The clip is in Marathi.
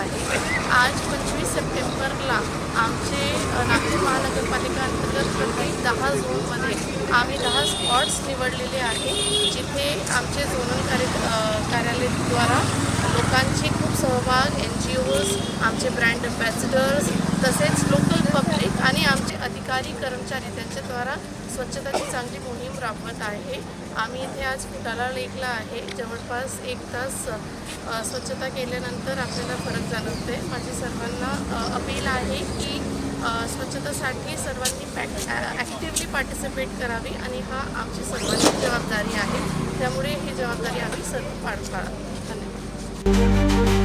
आहे। आज 25 सप्टेंबरला आमचे नागपूर महानगरपालिका अंतर्गत प्रत्येक 10 झोनमध्ये आम्ही 10 स्पॉट्स निवडलेले आहे, जिथे आमचे झोनल कार्यालयाद्वारा लोकांची खूप सहभाग, NGOज, आमचे ब्रँड ॲम्बॅसिडर्स, तसेच लोकल पब्लिक आणि आमचे अधिकारी कर्मचारी त्यांच्याद्वारा स्वच्छताची चांगली मोहीम राबवत आहे। आम्ही इथे आज फुटाळा लेकला आहे। जवळपास 1 तास स्वच्छता केल्यानंतर आपल्याला फरक जाणवते। माझी सर्वांना अपील आहे की स्वच्छतेसाठी सर्वांनी ॲक्टिव्हली पार्टिसिपेट करावी आणि हा आमची सर्वांची जबाबदारी आहे। त्यामुळे ही जबाबदारी आम्ही सर्व पार पाडू। धन्यवाद।